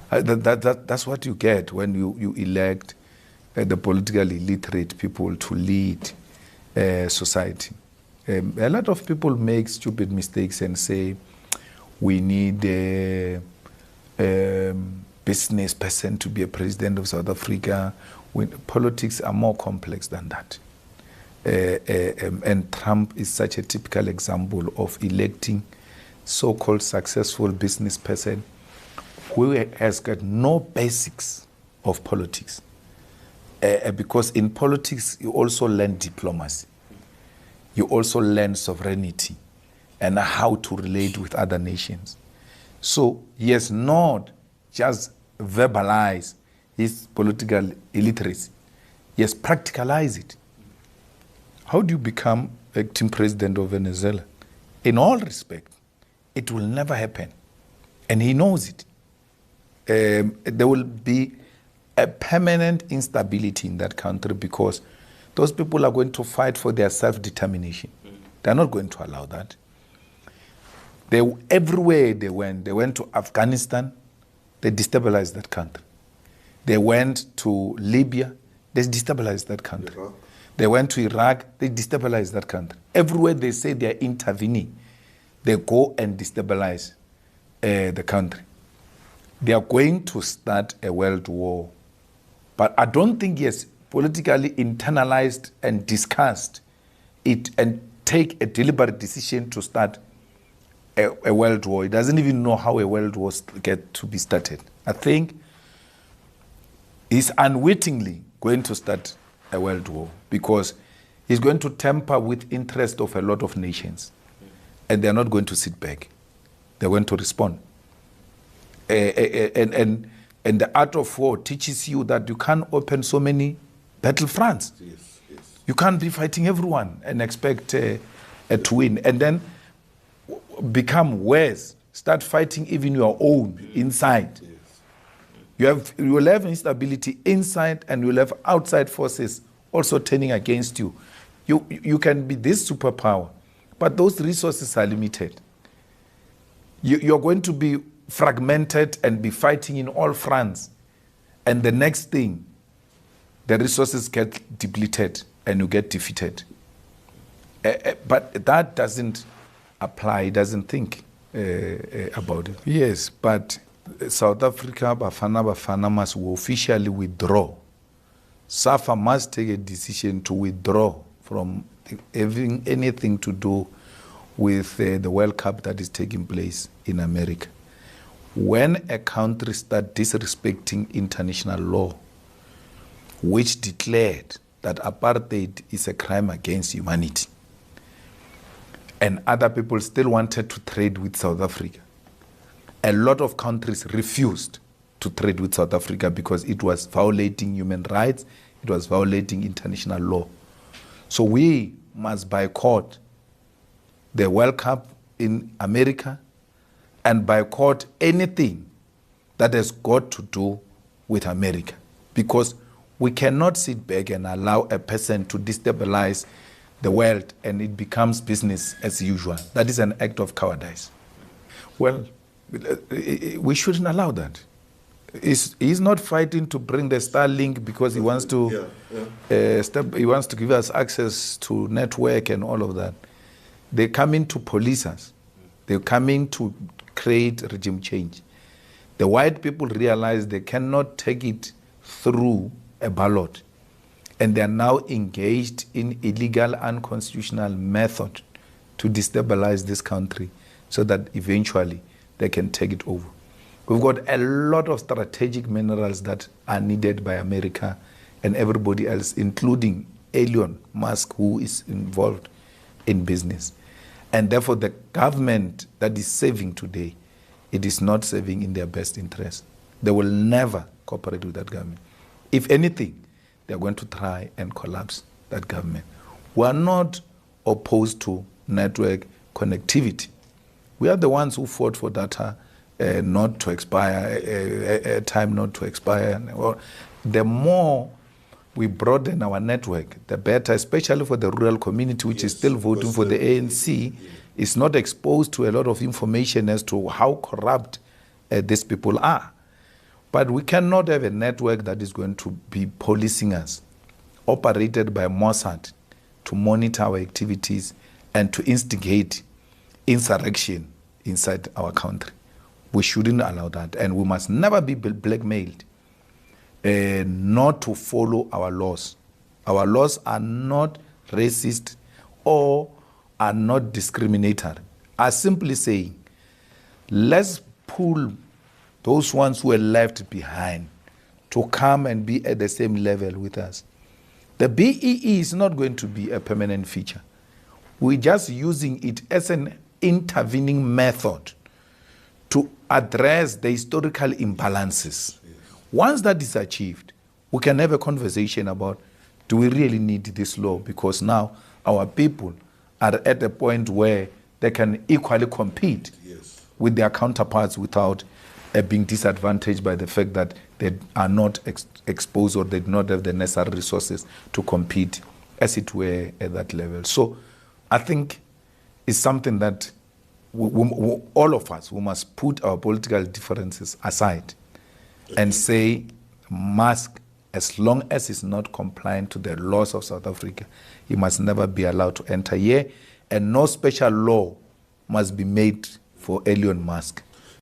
That's what you get when you elect the politically illiterate people to lead society. A lot of people make stupid mistakes and say we need a business person to be a president of South Africa. Politics are more complex than that. And Trump is such a typical example of electing so-called successful business person who has got no basics of politics. Because in politics, you also learn diplomacy. You also learn sovereignty and how to relate with other nations. So he has not just verbalized his political illiteracy. He has practicalized it. How do you become acting president of Venezuela? In all respect, it will never happen. And he knows it. There will be a permanent instability in that country because those people are going to fight for their self-determination. They're not going to allow that. Everywhere they went to Afghanistan, they destabilized that country. They went to Libya, they destabilized that country. They went to Iraq, they destabilized that country. Everywhere they say they are intervening, they go and destabilize the country. They are going to start a world war. But I don't think he has politically internalized and discussed it and take a deliberate decision to start a world war. He doesn't even know how a world war get to be started. I think he's unwittingly going to start a world war because he's going to tamper with interest of a lot of nations. And they're not going to sit back. They're going to respond. And the art of war teaches you that you can't open so many battlefronts. Yes, yes. You can't be fighting everyone and expect to win. And then become worse. Start fighting even your own inside. Yes. You will have instability inside and you will have outside forces also turning against you. You can be this superpower, but those resources are limited. You're going to be fragmented and be fighting in all fronts. And the next thing, the resources get depleted and you get defeated. But that doesn't apply, it doesn't think about it. Yes, but South Africa, Bafana must officially withdraw. SAFA must take a decision to withdraw from having anything to do with the World Cup that is taking place in America. When a country starts disrespecting international law, which declared that apartheid is a crime against humanity, and other people still wanted to trade with South Africa, a lot of countries refused to trade with South Africa because it was violating human rights, it was violating international law. So we must boycott the World Cup in America and boycott anything that has got to do with America. Because we cannot sit back and allow a person to destabilize the world and it becomes business as usual. That is an act of cowardice. Well, we shouldn't allow that. He's not fighting to bring the Starlink because he wants to he wants to give us access to network and all of that. They're coming to police us. They're coming to create regime change. The white people realize they cannot take it through a ballot. And they are now engaged in illegal, unconstitutional method to destabilize this country so that eventually they can take it over. We've got a lot of strategic minerals that are needed by America and everybody else, including Elon Musk, who is involved in business. And therefore, the government that is serving today, it is not serving in their best interest. They will never cooperate with that government. If anything, they're going to try and collapse that government. We are not opposed to network connectivity. We are the ones who fought for data not to expire, time not to expire. The more we broaden our network, the better, especially for the rural community, which is still voting for the ANC, is not exposed to a lot of information as to how corrupt these people are. But we cannot have a network that is going to be policing us, operated by Mossad to monitor our activities and to instigate insurrection inside our country. We shouldn't allow that, and we must never be blackmailed not to follow our laws. Our laws are not racist or are not discriminatory. Are simply saying, let's pull those ones who are left behind to come and be at the same level with us. The BEE is not going to be a permanent feature. We're just using it as an intervening method to address the historical imbalances. Yes. Once that is achieved, we can have a conversation about, do we really need this law? Because now our people are at a point where they can equally compete with their counterparts without being disadvantaged by the fact that they are not exposed or they do not have the necessary resources to compete, as it were, at that level. So I think it's something that all of us, we must put our political differences aside and say, Musk, as long as he's not compliant to the laws of South Africa, he must never be allowed to enter here, and no special law must be made for Elon Musk.